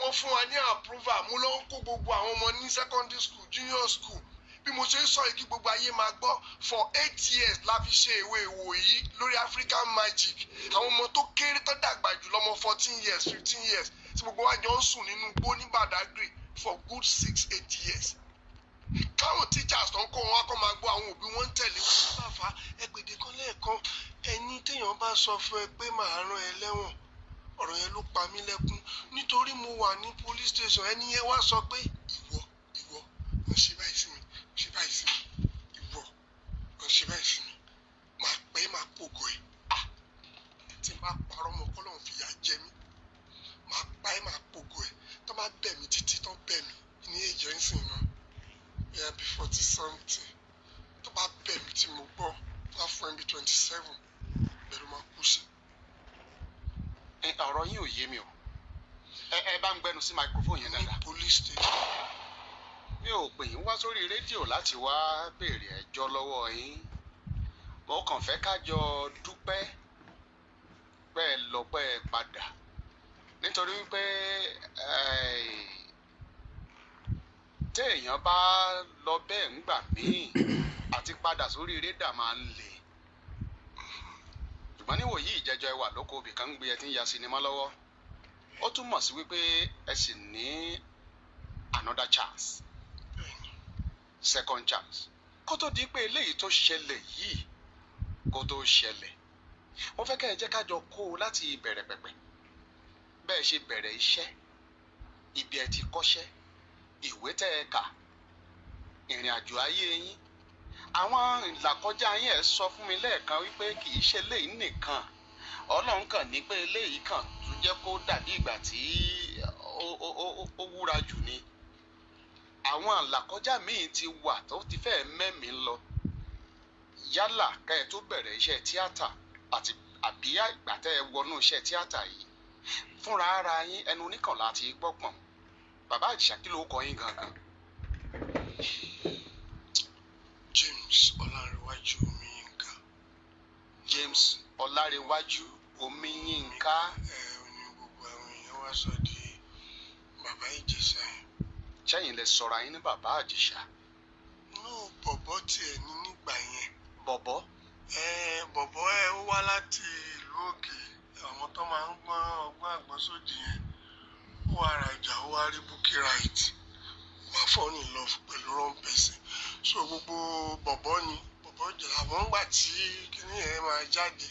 wọ́n fún wa ní approval mo lọ ń kó gbogbo àwọn ọmọ ní secondary school junior school bí mo ṣe ń sọ yìí kí gbogbo ayé máa gbọ́ for 8 years la fi ṣe ìwé ìwò yìí lórí African Magic àwọn ọmọ tó kéré tó dàgbà jù lọ́mọ 14 years 15 years tí gbogbo wa jọ ń sùn nínú igbó ní Badagry for good 6-8 years káwọn teachers tó ń kọ́ wọn kọ́ máa gbọ́ àwọn òbí wọn ń tẹ̀lé wọn bá fa ẹgbẹ̀dẹ̀ kan lẹ́ẹ̀kan ẹni téèyàn bá sọ fún ẹ pé màá rán ẹ lẹ́wọ̀n ọ̀rọ̀ yẹn ló pa mí lẹ́kún nítorí mo wà ní police station ẹni yẹn wá sọ pé ìwọ ń ṣe báyìí sí mi ṣe báyìí sí mi ìwọ ń ṣe báyìí sí mi máa pẹ́ máa pògò ẹ̀ tí n bá parọ́ mọ́ kọ́lọ́hún fìyà jẹ mí máa pa ẹ́ máa pògò ẹ̀ tó bá bẹ̀ mí títí tó bẹ̀ mí ní èjẹ́ ń sìn náà bẹ́ẹ̀ bí 40 something tó bá bẹ̀ mí tí mo gbọ́ wá fún ẹ bí 27 bẹ̀rù máa kú sí. ọ̀rọ̀ yín ò yé mi o ẹ bá ń gbẹnu sí microphone yẹn dáadáa. ní police station. mi ò pè yín wá sórí rédíò láti wá béèrè ẹjọ́ lọ́wọ́ yín mo kàn fẹ́ ká jọ dúpẹ́ pẹ́ lọ pẹ́ padà nítorí wípé téèyàn bá lọ bẹ́ẹ̀ ńgbà míì àti padà sórí rédà máa ń le ṣùgbọ́n níwòyí ìjẹjọ ẹwà lóko òbí kan ń gbé ẹ tí ń ya sinimá lọ́wọ́ ó túmọ̀ sí wípé ẹ sì ní another chance second chance kó tó di pé eléyìí tó ṣẹlẹ̀ yìí kó tó ṣẹlẹ̀ mo fẹ́ kẹ́ ẹ jẹ́ ká jọ kó o láti ìbẹ̀rẹ̀ pẹ̀pẹ̀ bẹ́ẹ̀ ṣe bẹ̀rẹ̀ iṣẹ́ ibi ẹ ti kọ́ṣẹ́ ìwé tẹ́ ẹ kà ìrìn àjò ayé yín àwọn ìlàkọjá yín ẹ sọ fún mi lẹ́ẹ̀kan wípé kì í ṣe léyìí nìkan Ọlọ́run kàn ní pé eléyìí kan tún jẹ́ kó dàbí ìgbà tí ó wúra jù ni àwọn ìlàkọjá míì ti wà tó ti fẹ́ mẹ́mìí lọ yálà ká ẹ tó bẹ̀rẹ̀ iṣẹ́ tíátà àti àbí ìgbà tẹ́ ẹ wọnú iṣẹ́ tíátà yìí fúnra ara yín ẹnu oníkànlá ti gbọ́pọ̀n bàbá Àjìṣà kí ló kọ yín gangan. James Ọlárẹ̀wájú Omiyinka. James Ọlárẹ̀wájú Omiyinka. ní gbogbo àwọn èèyàn wá sọ di bàbá Ìjẹ̀ṣà. sẹ́yìn lẹ sọra yín ní bàbá Àjìṣà. no bọ̀bọ̀ tiẹ̀ ní nígbà yẹn. bọ̀bọ̀. bọ̀bọ̀ ó wá láti ìlú òkè àwọn tó máa ń gbọ́n ọgbọ́n àgbọ́sódì yẹn ó wá rajà ó wá rí Bukky Right wá fall in love pẹ̀lú wrong person so gbogbo bọ̀bọ̀ ni bọ̀bọ̀ jẹ́ àwọn ńgbà tí kíní yẹn máa jáde.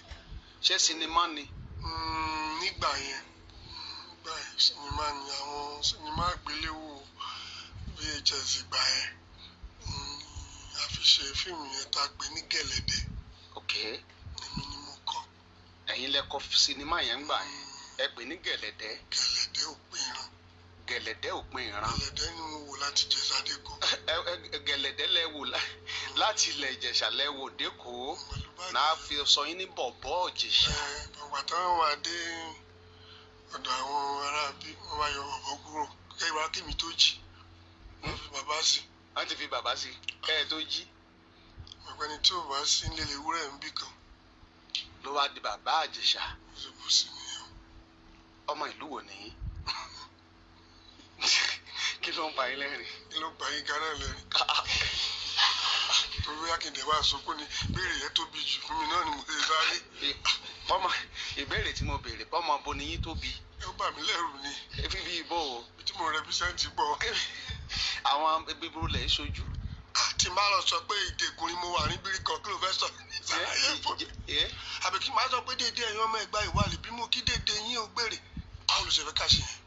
ṣé sinimá ni. nígbà yẹn sinimá ni àwọn sinimá àgbéléwò VHS ìgbà yẹn a fi ṣe fíìmù yẹn tá a pè ní Gẹ̀lẹ̀dẹ́. ok. èmi ni mo kọ. ẹ̀yin lẹ kọ sinimá yẹn gbà yẹn ẹ pè ní Gẹ̀lẹ̀dẹ́. Gẹ̀lẹ̀dẹ́ òpin ìran. Gẹ̀lẹ̀dẹ́ òpin ìran. Gẹ̀lẹ̀dẹ́ ni mo wò láti Ìjẹ̀ṣà dẹ́kọ̀. Gẹ̀lẹ̀dẹ́ lẹ wò láti ilẹ̀ Ìjẹ̀ṣà lẹ wò dẹ́kọ̀ náà fi sọ yín ní bọ̀bọ̀ Ìjẹ̀ṣà. bàbá táwọn wà dé ọ̀dọ̀ àwọn aráabí wọ́n bá yọ bọ̀bọ̀ kúrò kẹ́ ìwà kí mi tó jí wọ́n fi bàbá sí. wọ́n ti fi bàbá sí kẹ́ ẹ tó jí. ọ̀gbẹ́ni tí ò bá sí ń lélẹ̀ wúrẹ́ ń bì kan. ló wá di bàbá Ìjẹ̀ṣà. ó sì bù sí nìyẹn. ọmọ ìlú wo nìyí. kí ló ń pa yín lẹ́rìn. kí ló ń pa yín gánà lẹ́rìn. torí akíndé wa sọ pé ní béèrè yẹn tóbi jù fún mi náà ni mo lè sáré. ọmọ ìbéèrè tí mo béèrè pọ́mọ bo ni yín tóbi. ó bà mí lẹ́rù ni. fífi ìbò o. tí mo rẹpísẹ́ǹtì gbọ́. àwọn bíburú lẹ̀ ń ṣojú. tí máa lọ sọ pé ìdègùn ni mo wà ní bírí kan kí ló fẹ́ sọ. àbí kí máa sọ pé dédé ẹ̀yin ọmọ ẹ̀gbá ìwà lè bímọ kí dédé yín ò gbèrè. báwo ló ṣe fẹ́ ká ṣe yẹn.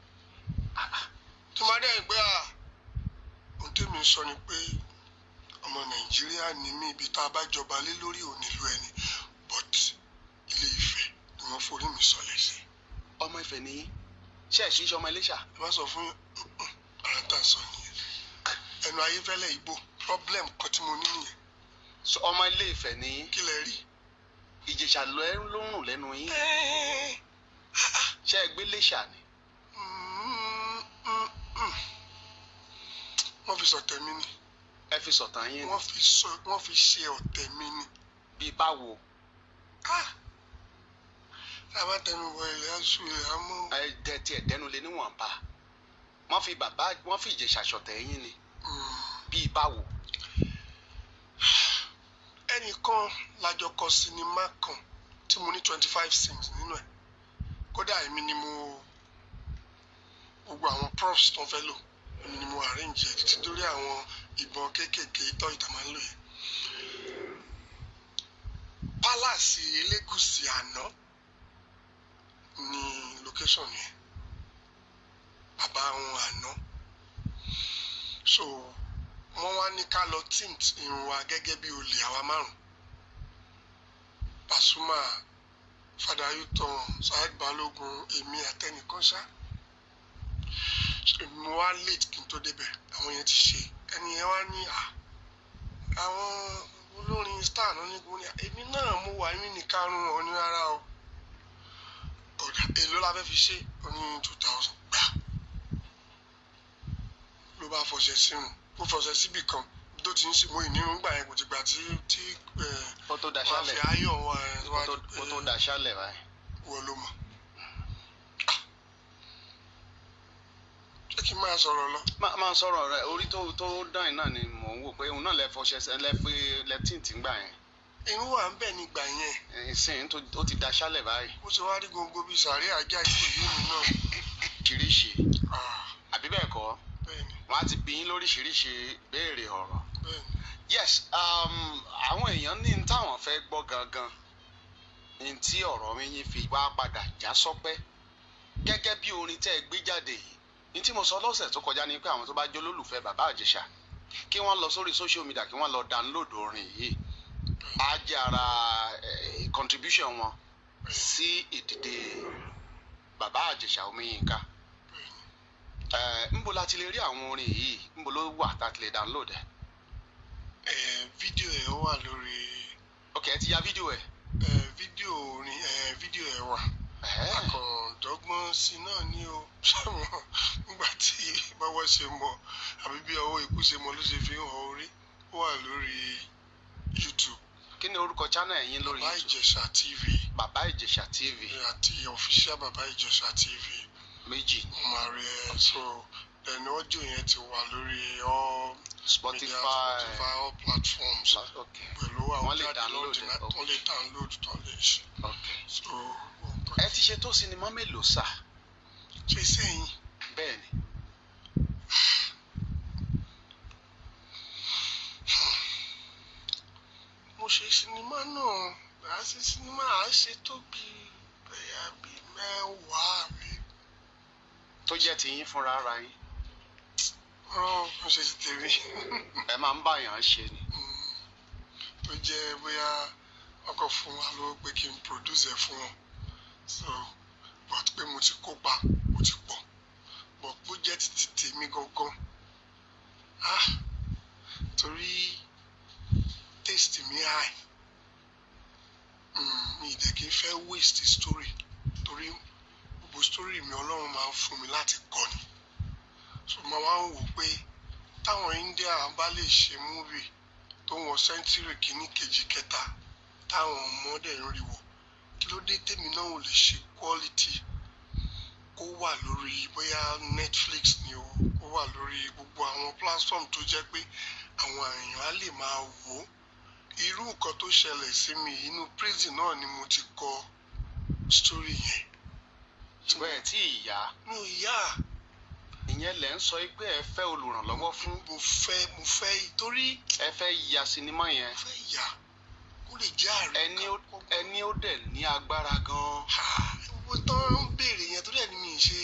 tí máa dẹ́ ìgbé ohun tèmi sọ ni pé ọmọ Nàìjíríà ní mí ibi tá a bá jọba lé lórí ò nílò ẹni but Ilé Ifẹ̀ ni wọ́n forí mi sọlẹ̀ sí. ọmọ Ifẹ̀ ni ṣe ẹ̀ ṣíṣe ọmọ Iléṣà. ẹ bá sọ fún ara tá a sọ nìyẹn ẹnu Ayéfẹ́lẹ́ Ìgbò problem kan tí mo ní nìyẹn. ọmọ Ilé Ifẹ̀ ni. kí lẹ rí. Ìjẹ̀ṣà ló ń rùn lẹ́nu yín. ṣé ẹ gbé Iléṣà ni. wọ́n fi sọ̀tẹ̀ mi ni. ẹ fi sọ̀tàn yín ni. wọ́n fi ṣe ọ̀tẹ̀ mi ni. bíi báwo. a bá tẹnu bọ ilẹ̀ aṣọ ilẹ̀ amú. ẹ tiẹ̀ dẹnu lé níwọ̀nba wọ́n fi Ìjẹ̀ṣà ṣọ̀tẹ̀ yín ni bíi báwo. ẹnìkan lájọ kọ sinimá kan tí mo ní 25 scenes nínú ẹ̀ kódà èmi ni mo gbogbo àwọn props tó ń fẹ́ lò èmi ni mo arrange ẹ̀ títí dórí àwọn ìbọn kéékèèké tọ́ ìta máa ń lò yẹn. Palace Elégùṣì àná ní location yẹn bàbá wọn àná so wọ́n wá ní ká lọ tint irun wa gẹ́gẹ́ bí olè àwa márùn Pasuma Fada Yuton Saheed Balogun èmi àtẹnìkan ṣá mo wá late kí n tó débẹ̀ àwọn yẹn ti ṣe ẹni yẹn wá ní àwọn olórin star náà nígbó ní èmi náà mo wà ní nìkarùn ọ̀ní rárá o ọ̀dà èló la fẹ́ fi ṣe oní 2000 gbà ló bá fọṣẹ sírun ó fọṣẹ síbì kan tó ti ń ṣe mo ìnírun gbà yẹn kò ti gbà tí wọ́n tó wọ́n fi ayọ̀ wọ́n tó daṣálẹ̀ báyìí. wọ́n ló mọ̀ ṣé kí n máa sọ̀rọ̀ lọ. máa sọ̀rọ̀ rẹ orí tó dán iná ni mò ń wò pé òun náà lẹ fọṣẹ lẹ́tìntì gbà yẹn. irun wà ń bẹ̀ nígbà yẹn. ìsìn ó ti daṣálẹ̀ báyìí. ó ti wá rí gbogbo bíi sàárẹ̀ ajá ìlú mi náà. kìrìṣì àbí bẹ́ẹ̀ kọ́ bẹ́ẹ̀ni wọ́n á ti bí yín lóríṣiríṣi béèrè ọ̀rọ̀. bẹ́ẹ̀ni. yes àwọn èèyàn ní ní táwọn fẹ́ gbọ́ gangan ní tí ọ̀rọ̀ mi yín fi wá padà já sọ́pẹ́ gẹ́gẹ́ bí orin tẹ́ ẹ gbé jáde yìí ní tí mo sọ lọ́sẹ̀ tó kọjá ni pé àwọn tó bá jẹ́ olólùfẹ́ bàbá Ìjẹ̀ṣà kí wọ́n lọ sórí social media kí wọ́n lọ download orin yìí á jẹ́ ara contribution wọn sí ìdìde bàbá Ìjẹ̀ṣà Omiyinka. Ńbo la ti lè rí àwọn orin yìí ńbo ló wà tá a ti lè download ẹ̀. fídíò ẹ̀ wà lórí. ok ẹ ti ya fídíò ẹ̀. fídíò orin fídíò ẹ̀ wà. akọ̀ǹdọ́gbọ́n sí náà ní o ṣàmọ́ nígbà tí báwọ̀ ṣe mọ àbí bí ọwọ́ ikú ṣe mọ ló ṣe fi hàn orí ó wà lórí YouTube. kí ni orúkọ channel yín lórí Bàbá YouTube? Ìjẹ̀ṣà TV. Bàbá Ìjẹ̀ṣà TV. àti official Bàbá Ìjẹ̀ṣà TV. méjì. mo máa rí ẹ so then audio yẹn ti wà lórí all Spotify all platforms pẹ̀lú àwọn lè download wọ́n lè download tó lè ṣe. so ẹ ti ṣe tó sinimá mélòó sà? ṣe sẹ́yìn. bẹ́ẹ̀ ni. mo ṣe sinimá náà a ṣe sinimá a ṣe tó bí bẹ́yà bí mẹ́wàá rí. tó jẹ́ tiyín fúnra ara yín. rán mo ṣe ti tèmi. ẹ máa ń báyàn ṣe ni. tó jẹ́ bóyá ọkọ̀ fún wa ló pé kí n produce ẹ̀ fún wọn so but pé mo ti kópa mo ti pọ̀ but bó jẹ́ ti tèmi gangan torí taste mi high mi ìdẹ̀ kí n fẹ́ waste story torí gbogbo story mi Ọlọ́run máa ń fún mi láti kọ́ ni so máa wá ń wò pé táwọn India bá lè ṣe movie tó wọ sẹ́ńtírì kìíní kejì kẹta táwọn ọmọdé ń rí wò kí ló dé tèmi náà ò lè ṣe quality kó wà lórí bóyá Netflix ni o kó wà lórí gbogbo àwọn platform tó jẹ́ pé àwọn èèyàn á lè máa wò ó irú nǹkan tó ṣẹlẹ̀ sí mi inú prison náà ni mo ti kọ story yẹn. ṣùgbọ́n ẹ̀ tí ìyá. mi ò yá. ìyẹn lẹ̀ ń sọ pé ẹ fẹ́ olùrànlọ́wọ́ fún. mo fẹ́ torí. ẹ fẹ́ ya sinimá yẹn. mo fẹ́ yà kó lè jẹ́ àárẹ̀ ẹni ó dẹ̀ ní agbára gan-an. owó tán ń béèrè yẹn tó dẹ̀ ni mi ṣe.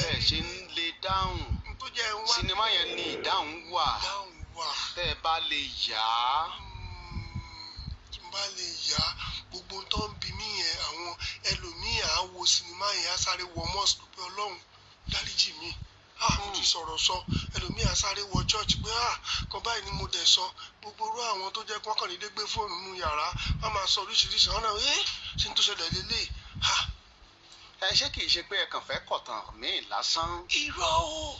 ẹ ṣe ń lè dáhùn. tó jẹ́ wá. sinimá yẹn ní ìdáhùn wà. ìdáhùn wà. tẹ́ ẹ bá lè yá. tí n bá lè yá gbogbo tó ń bi mí yẹn àwọn ẹlòmíì á wo sinimá yẹn á sáré wọ mosque pé Ọlọ́run dáríjì mi. mo ti sọ̀rọ̀ sọ ẹlòmíì á sáré wọ church pé kan báyìí ni mo dẹ̀ sọ gbogbo orú àwọn tó jẹ́ kọ́kànlédé gbé fóònù nínú yàrá wọ́n máa sọ oríṣiríṣi ọ̀nà ṣe ń tó ṣẹlẹ̀ lélẹ̀. ẹ ṣé kìí ṣe pé ẹ kàn fẹ́ kọ̀tàn mí lásán. irọ́ o.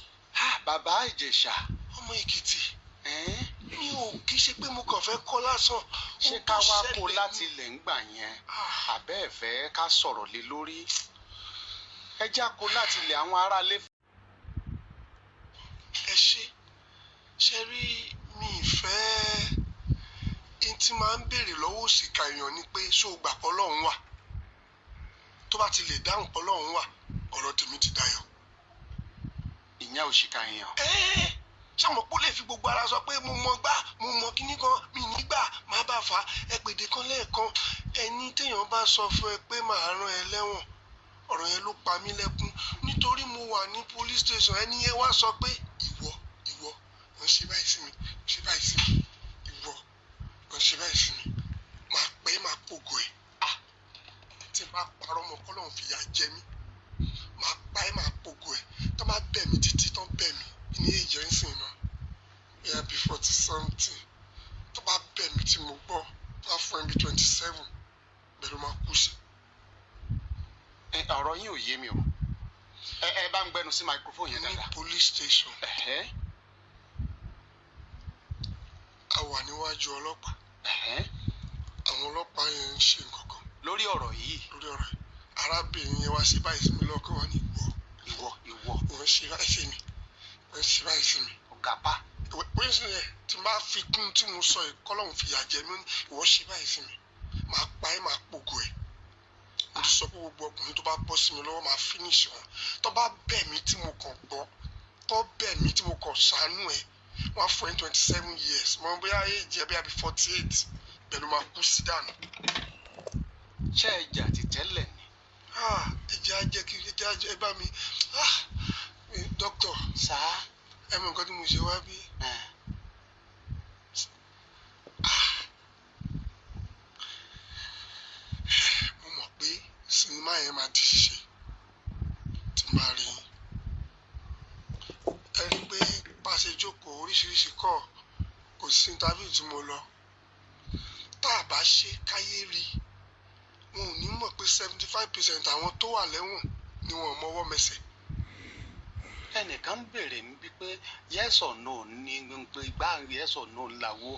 Bàbá Ìjẹ̀ṣà. ọmọ Èkìtì. mi ò kì í ṣe pé mo kàn fẹ́ kọ́ lásán. ṣé ká wá kó láti ilẹ̀ ń gbà yẹn àbẹ́ ẹ̀ fẹ́ ká sọ̀rọ̀ lé lórí ẹ já kó láti ilẹ̀ àwọn aráalé. ẹ ṣe rí mi ìfẹ́ n tí máa ń béèrè lọ́wọ́ òṣìkà èèyàn ni pé ṣó gbà pé Ọlọ́run wà tó bá ti lè dáhùn pé Ọlọ́run wà ọ̀rọ̀ tèmi ti dayọ̀. ìyẹn òṣìkà èèyàn. ṣàmọ̀ pé ó lè fi gbogbo ara sọ pé mo mọ gbá mo mọ kíní kan mi nígbà má bá fa ẹgbẹ̀dẹ̀ kan lẹ́ẹ̀kan ẹni téèyàn bá sọ fún ẹ pé màá rán ẹ lẹ́wọ̀n ọ̀rọ̀ yẹn ló pa mí lẹ́kún nítorí mo wà ní police station ẹni yẹn wá sọ pé ìwọ ń ṣe báyìí sí mi ṣe báyìí sí mi ìwọ ń ṣe báyìí sí mi máa pẹ́ máa pògò ẹ̀ tí n bá parọ́ mọ́ kọ́lọ́hún fìyà jẹ mí máa pa ẹ́ máa pògò ẹ̀ tó máa bẹ̀ mí títí tó bẹ̀ mí ní èyí ẹ̀ ń sìn náà bóyá bí 40 something tó bá bẹ̀ mí tí mo gbọ́ tó bá fún ẹ bí 27 bẹ́ẹ̀ ló máa kú sí. ọ̀rọ̀ yín ò yé mi o ẹ bá ń gbẹnu sí microphone yẹn dáadáa. ní police station a wà níwájú ọlọ́pàá àwọn ọlọ́pàá yẹn ń ṣe nǹkan kan. lórí ọ̀rọ̀ yìí. lórí ọ̀rọ̀ yìí arábìnrin yẹn wá sí báyìí sí mi lọ́kàn wá ní ìwọ. wọ́n ṣe báyìí sí mi wọ́n ṣe báyìí sí mi. ọ̀gá pa. wọ́n ṣe yẹn tí n bá fi kún tí mo sọ yìí kọ́lọ́hún fìyà jẹ mí ìwọ ṣe báyìí sí mi máa pa ẹ́ máa pògò ẹ̀ mo ti sọ pé gbogbo ọkùnrin tó bá bọ́ sí mi lọ́wọ́ máa finish wọn tó bá bẹ̀ mí tí mo kàn gbọ́ tó bẹ̀ mí tí mo kàn ṣàánú ẹ̀ wọ́n á fún ẹ 27 years mo bóyá èjì ẹ bí i 48 bẹ́ẹ̀ ló máa kú sí dànù. ṣé ẹja ti tẹ́lẹ̀ ni. ẹja jẹ́ kí ẹja ẹ bá mi dókítà. sáà. ẹ mọ nǹkan tí mo ṣe wá bí. mo mọ̀ pé sinimá yẹn máa di ṣíṣe tí n bá rí i. ẹ rí i pé bá a ṣe jókòó oríṣiríṣi kọ́ kò sí interview tí mo lọ tá a bá ṣe káyé rí wọn ò ní mọ̀ pé 75% àwọn tó wà lẹ́wọ̀n ni wọn ò mọwọ́ mẹsẹ̀. ẹnìkan ń béèrè mi bí pé yes or no ní pé ìgbà yes or no làwọ.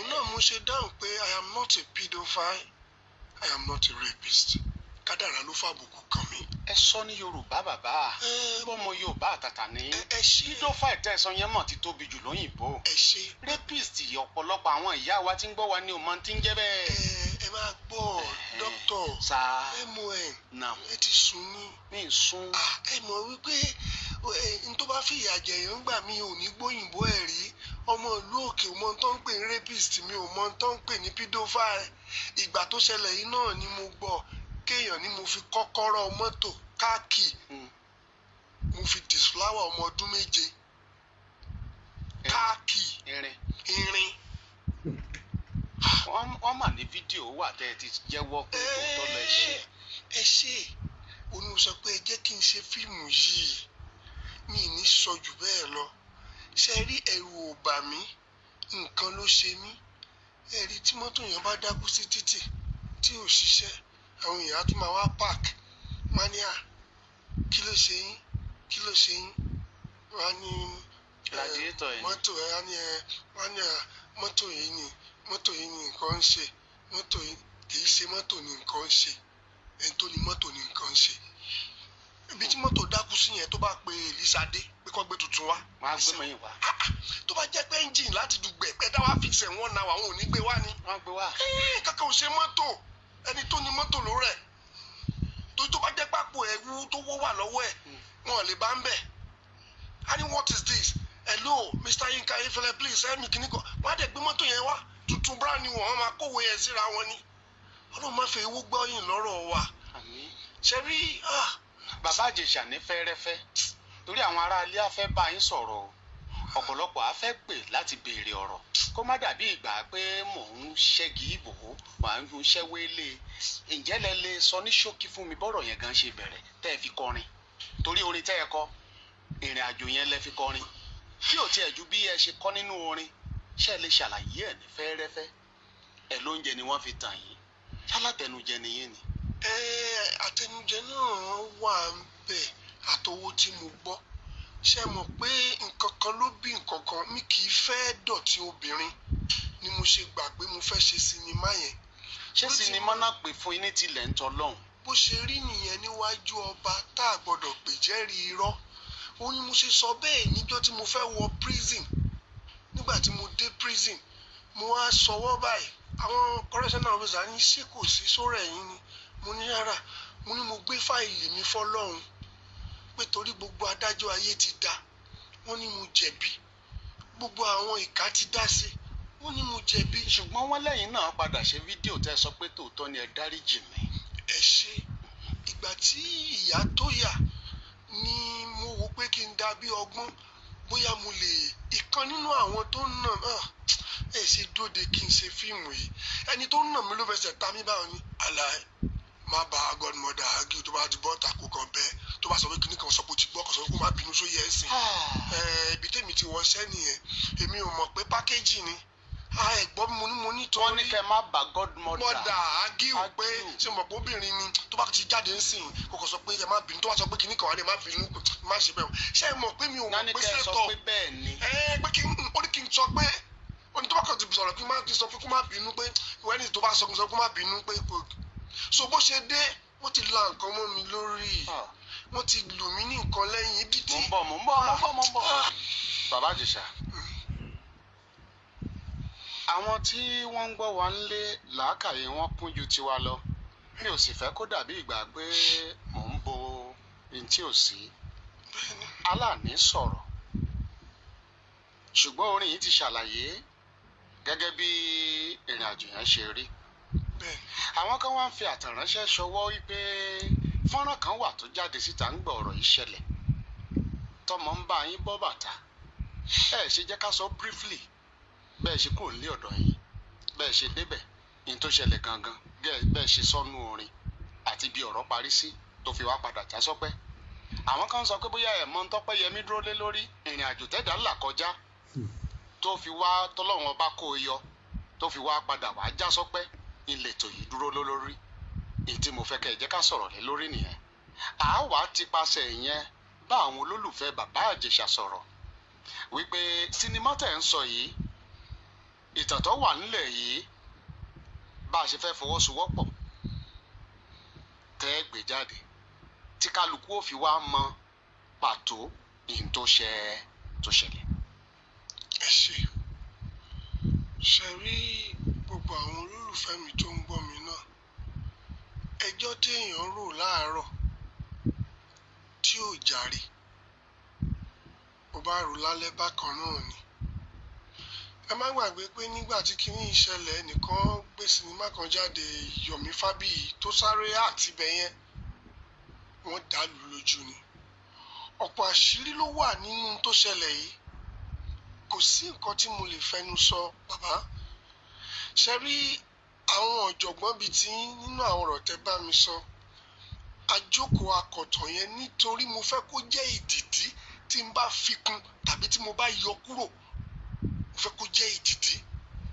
náà mo ṣe dáhùn pé I am not a pedophile I am not a rapist kádàrá ló fàbùkù kàn mí. ẹ sọ ní Yorùbá bàbá bọ́mọ Yorùbá àtàtà ní. ẹ ṣe pedophile tẹ̀sán yẹn mọ̀ ti tóbi jù lóyìnbó. ẹ ṣe rapist ọ̀pọ̀lọpọ̀ àwọn ìyá wa tí ń gbọ́ wa ní òmò tí ń jẹ́ bẹ́ẹ̀. ẹ máa gbọ́ dókítà mon ẹ ti sùn ní. mi ń sùn. ẹ mọ̀ wípé n tó bá fìyà jẹ̀yàn gbà mí ò ní gbóyìnbó ẹ̀ rí ọmọ ìlú òkè ò mọ tó ń pè ní rapist mi ò mọ tó ń pè ní pedophile ìgbà tó ṣẹlẹ̀ yìí náà ni mo gbọ́ kéèyàn ni mo fi kọ́kọ́rọ́ mọ́tò káàkì mo fi disflower ọmọ ọdún 7 káàkì irin. wọ́n mà ní fídíò wà tẹ́ ẹ ti jẹ́wọ́ pé tó lọ ṣe. ẹ ṣe òun sọ pé ẹ jẹ́ kí n ṣe fíìmù yìí mi ní sọ jù bẹ́ẹ̀ lọ ṣe rí ẹ̀rù ò bà mí nǹkan ló ṣe mí ẹ̀rí tí mọ́tò yẹn bá dákú sí títì tí ò ṣiṣẹ́ àwọn èèyàn á tún máa wá park mania kí ló ṣe yín wọ́n á ní mọ́tò ẹ̀ á ní mania mọ́tò yìí ni nǹkan ń ṣe mọ́tò yìí kì í ṣe mọ́tò ni nǹkan ń ṣe ẹni tó ní mọ́tò ni nǹkan ń ṣe ibi tí mọ́tò dákú sí yẹn tó bá pe Elísàdé pé kó gbé tuntun wá. wọ́n á gbé mọ́yìn wá. tó bá jẹ́ pé engine láti Dùgbẹ̀ pé dáwà fix ẹ̀ wọ́n náà àwọn ò ní gbé wá ni. wọ́n á gbé wá. kankan ò ṣe mọ́tò ẹni tó ní mọ́tò ló rẹ̀ tó bá jẹ́ pápó ẹ̀wú tó wọ́ wà lọ́wọ́ ẹ̀ wọn lè bá ń bẹ̀. a ní what is this? Hello Mr. Yinka Ayefele please help me kìíní kan wọ́n á dẹ̀ gbé mọ́tò yẹn wá tuntun brand new wọ́n máa kówó yẹn síra wọn ni Ọlọ́run má fẹ́ ewu gbọ́yìn lọ́rọ̀ wa. ṣe rí bàbá Ìjẹ̀ṣà ní fẹ́rẹ́fẹ́ torí àwọn ará ilé afẹ́ bá yín sọ̀rọ̀ ọ̀pọ̀lọpọ̀ afẹ́ pè láti béèrè ọ̀rọ̀ kó má dàbí ìgbà pé mò ń ṣẹ́gi ìbò wà ń ṣẹ́wélé ǹjẹ́ lẹ lè sọ ní ṣókí fún mi bọ́rọ̀ yẹn gan ṣe bẹ̀rẹ̀ tẹ́ ẹ fi kọrin torí orin tẹ́ ẹ kọ ìrìn àjò yẹn lẹ fi kọrin bí ò tiẹ̀ ju bí ẹ ṣe kọ́ nínú orin ṣe lè ṣàlàyé ẹ̀ ní fẹ́rẹ́fẹ́ ẹ lóúnjẹ ni wọ́n fi tàn yín alátẹnujẹ nìyẹn ni. àtẹnujẹ náà wà ń bẹ àtọwọ́ tí mo gbọ́ ṣe mọ̀ pé nǹkan kan ló bí nǹkan kan mi kì í fẹ́ dọ̀tí obìnrin ni mo ṣe gbà pé mo fẹ́ ṣe sinimá yẹn. ṣé sinimá náà pè fún yín ní tilẹ̀ ń tọ́ lọ́hùn. bó ṣe rí nìyẹn níwájú ọba tá a gbọ́dọ̀ pè jẹ́rìí irọ́ ó ní mo ṣe sọ bẹ́ẹ̀ níjọ́ tí mo fẹ́ wọ prison. Nígbà tí mo dé prison mo wá sọwọ́ báyìí àwọn correctional officer ní ṣé kò sí sórẹ̀ yín ni mo ní rárá mo ní mo gbé fáìlì mi fọ́lọ́run pé torí gbogbo adájọ́ ayé ti dá wọ́n ní mo jẹ̀bi gbogbo àwọn ìka ti dá sí wọ́n ní mo jẹ̀bi. ṣùgbọ́n wọ́n lẹ́yìn náà padà ṣe fídíò tẹ́ sọ pé tòótọ́ ni ẹ dáríjì mi. ẹ ṣe ìgbà tí ìyá tó yà ni mo wò pé kí n dà bí ọgbọ́n bóyá mo lè ìkan nínú àwọn tó ń nà ẹ ṣe dóde kí n ṣe fíìmù yìí ẹni tó ń nà mí ló fẹsẹ̀ ta mí báwọn ní aláì má bá godmother argue tó bá ti bọ́ tako kan bẹ́ẹ̀ tó bá sọ pé kíní kan sọ pé ó ti gbọ́ kan sọ pé kó má bínú sóyè ẹ̀sìn ibi tèmi ti wọṣẹ́ nìyẹn èmi ò mọ̀ pé pákéjì ni ẹ̀gbọ́n mo ní tó. wọ́n ní kẹ́ má bá godmother argue pé ṣé mo mọ̀ pé obìnrin ni tó bá ti jáde ń sìn kó kàn sọ pé ẹ má bínú tó bá sọ pé kíní kan wà lè má bínú má ṣe bẹ́ẹ̀ ṣé ẹ mọ̀ pé mi ò mọ̀ pé sẹ́tọ̀ pé kí ó ní kí n sọ pé ó ní tó bá kàn ti sọ̀rọ̀ kí n sọ pé kó má bínú pé ìwẹ́ni tó bá sọ kó má bínú pé so bó ṣe dé wọ́n ti la nǹkan mọ́ mi lórí wọ́n ti lù mí ní nǹkan lẹ́yìn ibi tí. mo ń bọ̀. bàbá Ìjẹ̀ṣà àwọn tí wọ́n ń gbọ́ wa ń lé làákàyè wọn kún ju tiwa lọ mi ò sì fẹ́ kó dàbí ìgbà pé mò ń bo ohun tí ò sí aláàní sọ̀rọ̀ ṣùgbọ́n orin yìí ti ṣàlàyé gẹ́gẹ́ bí ìrìn àjò yẹn ṣe rí àwọn kan wá ń fi àtẹ̀ránṣẹ́ ṣọwọ́ wípé fọ́nrán kan wà tó jáde síta ń gbọ́ ọ̀rọ̀ yìí ṣẹlẹ̀ tọmọ ń bá yín bọ́ bàtà ẹ ṣe jẹ́ ká sọ briefly bẹ́ẹ̀ ṣe kúrò nílé ọ̀dọ̀ yín bẹ́ẹ̀ ṣe débẹ̀ ní tó ṣẹlẹ̀ gangan bẹ́ẹ̀ ṣe sọnù orin àti bí ọ̀rọ̀ parí sí tó fi wá padà já sọ́pẹ́ àwọn kan sọ pé bóyá ẹ̀mọ́ tọ́pẹ́ yẹmí dúró lé lórí ìrìn àjò tẹ́dá là kọjá tó fi wá tọ́lọ́run ọba kó o yọ tó fi wá padà wá já sọ́pẹ́ ìletò yìí dúró lórí èyí tí mo fẹ́ kẹ́ ẹ jẹ́ ká sọ̀rọ̀ lé lórí nìyẹn àá wàá ti paṣẹ ìyẹn bá àwọn olólùfẹ́ bàbá Ìjẹ̀ṣà sọ̀rọ̀ wípé sinimá tẹ̀ ń sọ yìí ìtàn tó wà nílẹ̀ yìí bá a ṣe fẹ́ fọwọ́sowọ́pọ̀ tẹ́ ẹ gbé jáde tí kálukú ó fi wá mọ pàtó ìhìn tó ṣẹlẹ̀. ẹ ṣe rí gbogbo àwọn olólùfẹ́ mi tó ń gbọ́ mi náà ẹjọ́ téèyàn rò láàárọ̀ tí ò jàre bó bá rò lálẹ́ bákan náà ni ẹ má gbàgbé pé nígbà tí kinní ìṣẹ̀lẹ̀ nìkan gbé sinimá kan jáde Yomi Fabiyi tó sáré àtibẹ̀ yẹn wọ́n dàlú lójú ni ọ̀pọ̀ àṣírí ló wà nínú tó ṣẹlẹ̀ yìí kò sí nǹkan tí mo lè fẹnu sọ bàbá ṣe rí àwọn ọ̀jọ̀gbọ́n bíi tí nínú àwọn ọ̀rọ̀ tẹ́ bá mi sọ àjókòó akọ̀tàn yẹn nítorí mo fẹ́ kó jẹ́ ìdìdí tí n bá fi kún tàbí tí mo bá yọ kúrò mo fẹ́ kó jẹ́ ìdìdí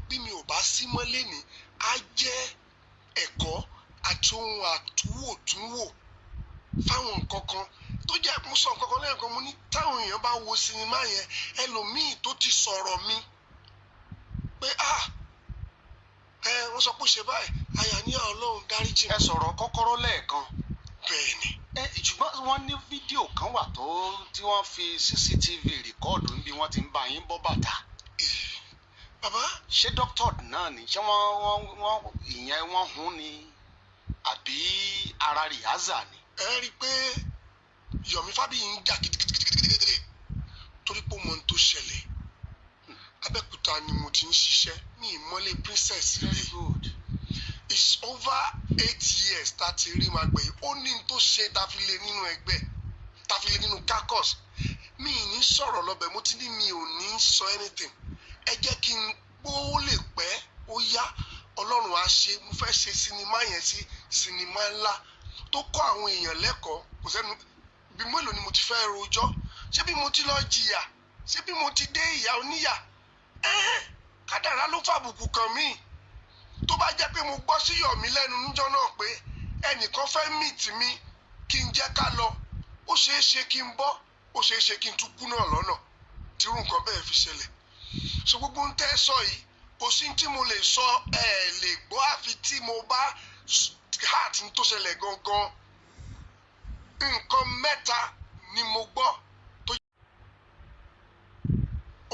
bí mi ò bá sí mọ́lé ní á jẹ́ ẹ̀kọ́ àti ohun àtúwòtúnwò fáwọn nǹkan kan tó jẹ́ mo sọ nǹkan kan lẹ́yìn kan mo ní táwọn èèyàn bá wo sinimá yẹn ẹlòmíì tó ti sọ̀rọ̀ mi pé wọ́n sọ pé ṣe báyìí àyà ní Ọlọ́run dáríjì mi. ẹ sọ̀rọ̀ kọ́kọ́rọ́ lẹ́ẹ̀kan. bẹ́ẹ̀ ni. ṣùgbọ́n wọ́n ní fídíò kan wà tí wọ́n fi CCTV rìkọ́ọ̀dù níbi wọ́n ti ń bá yín bọ́ bàtà. bàbá. ṣé dókítà náà ni ṣé wọ́n hun ni àbí ara rìhásà ni. ẹ rí i pé Yomi Fabiyi ń jà gidigidi torí pé ó mọ ohun tó ṣẹlẹ̀ Abẹ́òkúta ni mo ti ń ṣiṣẹ́ ní ìmọ́lé princess rẹ̀ it's over 8 years tá a ti rí máa gbẹ̀yìn ó ní tó ṣe tafilé nínú ẹgbẹ́ tafilé nínú caucus mi ì ní sọ̀rọ̀ lọ́bẹ̀ mo ti ní mi ò ní sọ anything ẹ jẹ́ kí n gbó lè pẹ́ ó yá Ọlọ́run á ṣe mo fẹ́ ṣe sinimá yẹn sí sinimá ńlá tó kọ́ àwọn èèyàn lẹ́kọ̀ọ́ kò sẹ́nu bí mélòó ni mo ti fẹ́ rojọ́ ṣé bí mo ti lọ jìyà ṣé bí mo ti dé ìyà oníyà kádàrá ló fàbùkù kàn mí tó bá jẹ́ pé mo gbọ́ sí Yomi lẹ́nu níjọ́ náà pé ẹnìkan fẹ́ meet mi kí n jẹ́ ká lọ ó ṣeé ṣe kí n bọ́ ó ṣeé ṣe kí n tún kú náà lọ́nà tírú nǹkan bẹ́ẹ̀ fi ṣẹlẹ̀ so gbogbo ń tẹ́ sọ yìí kò sí tí mo lè sọ lè gbọ́ àfi tí mo bá heart tó ṣẹlẹ̀ gangan nǹkan mẹ́ta ni mo gbọ́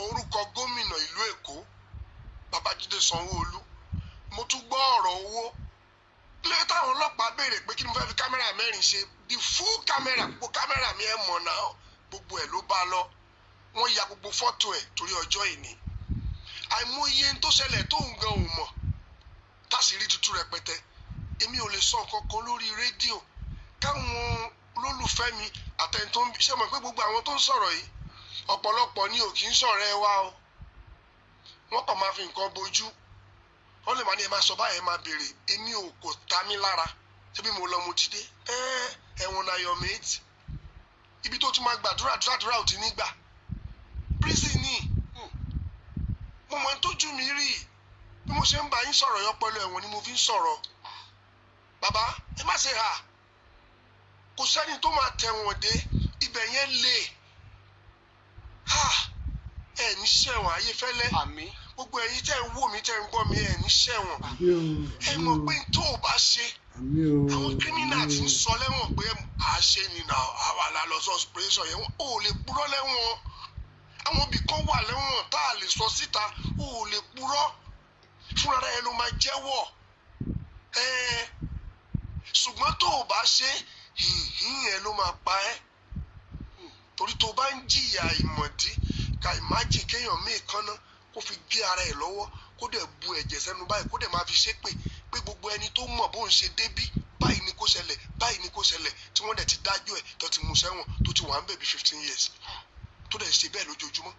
orúkọ gómìnà ìlú Èkó Babájídé Sanwó-Olú, mo tún gbọ́ ọ̀rọ̀ owó lẹ́yìn táwọn ọlọ́pàá béèrè pé kí ni mo fẹ́ fi kámẹ́rà mẹ́rin ṣe, the full camera, gbogbo kámẹ́rà mi ẹ̀ mọ̀ náà, gbogbo ẹ̀ ló bá lọ, wọ́n ya gbogbo fọ́tò ẹ̀ torí ọjọ́ ìní. Àìmọye tó ṣẹlẹ̀ tó ń gan ò mọ̀ táṣìírí tútù rẹpẹtẹ. Èmi ò lè sọ nǹkan kan lórí rédíò káwọn olólùfẹ́ mi àtẹni tó ń bí ṣe mọ̀ pé gbogbo àwọn tó ń sọ̀rọ̀ yìí ọ̀pọ̀lọpọ̀ ni ò kì í ṣọ̀rẹ́ wa o, wọ́n kàn máa fi nǹkan bojú, wọ́n lè máa ní ẹ máa sọ báyìí ẹ máa béèrè, èmi ò kò ta mí lára ṣébí mo lọ mo ti dé ẹ̀wọ̀n na your mate, ibi tó tún máa gbàdúrà ò ti ní gbà, prison ni mo mọ̀ tójú mi rí bí mo ṣe ń bá yín sọ̀rọ̀ yọ pẹ̀lú ẹ̀wọ̀n ni mo fi ń sọ̀rọ̀. Bàbá ẹ má ṣe hà, kò sẹ́ni tó máa tẹ̀wọ̀n dé ibẹ̀ yẹn lè ẹ ní ṣẹ̀wọ̀n Ayéfẹ́lẹ́, àmín. Gbogbo ẹ̀yin tẹ́ ń wò mí tẹ́ ń gbọ́ mi ẹ ní ṣẹ̀wọ̀n, ẹ mọ̀ pé tó o bá ṣe àwọn kírímínà ti ń sọ lẹ́wọ̀n pé à ṣe nìyà àwa la lọ sọ operation yẹn ò lè purọ́ lẹ́wọ̀n, àwọn ibì kan wà lẹ́wọ̀n tá a lè sọ síta ò lè purọ́ fúnra ẹ ló máa jẹ́wọ́ ṣùgbọ́n tó o bá ṣe ẹ ló máa pa ẹ́, torí tó o bá ń jìyà ìmọ̀dí ká ìmájì kéèyàn mí kánná kó fi gé ara ẹ̀ lọ́wọ́ kó dẹ̀ bu ẹ̀jẹ̀ sẹ́nu báyìí kó dẹ̀ máa fi ṣépè pé gbogbo ẹni tó mọ̀ bó ń ṣe débí báyìí ni kó ṣẹlẹ̀ báyìí ni kó ṣẹlẹ̀ tí wọ́n dẹ̀ ti dájọ́ ẹ̀ tó ti mú sẹ́wọ̀n tó ti wà ń bẹ̀ bí 15 years tó dẹ̀ ṣe bẹ́ẹ̀ lójoojúmọ́.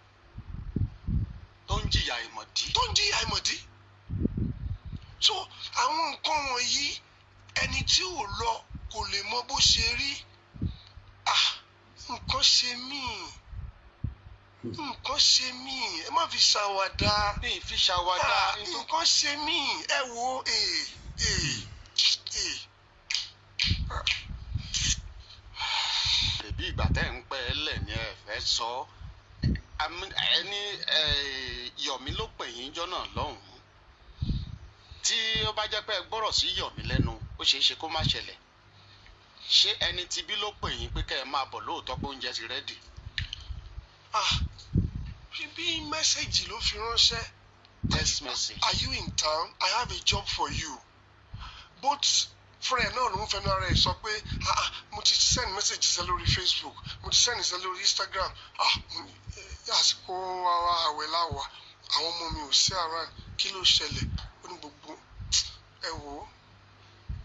Tó ń jìyà ìmọ̀dí. So àwọn nǹkan wọ̀nyí ẹni tí ò lọ kò lè mọ bó ṣe rí. Nǹkan ṣe mí ẹ má fi ṣàwàdà. Nǹkan ṣe mí ẹ wo Bèbí ìgbà tẹ́ ń pẹ́ ẹlẹ̀ ni ẹ fẹ́ sọ ẹni Yọ̀mí ló pè yín jọ́nà lọ́hùn-ún. Tí ó bá jẹ́ pé ẹ gbọ́rọ̀ sí Yọ̀mí lẹ́nu ó ṣeé ṣe kó má ṣẹlẹ̀. Ṣé ẹni tibí ló pè yín pé kẹ́ ẹ máa bọ̀ lóòótọ́ pé oúnjẹ ti rẹ́dì? Bí mẹ́sẹ̀gì ló fi ránṣẹ́. Text message. Are you in town? I have a job for you. Both friend náà ló ń fẹnu ara ẹ̀ sọ pé mo ti send message sí lórí Facebook, mo ti send sí lórí Instagram. Àsìkò àwẹ̀ láwà àwọn ọmọ mi ò sí around, kí ló ṣẹlẹ̀? Ó ní gbogbo ẹ wò ó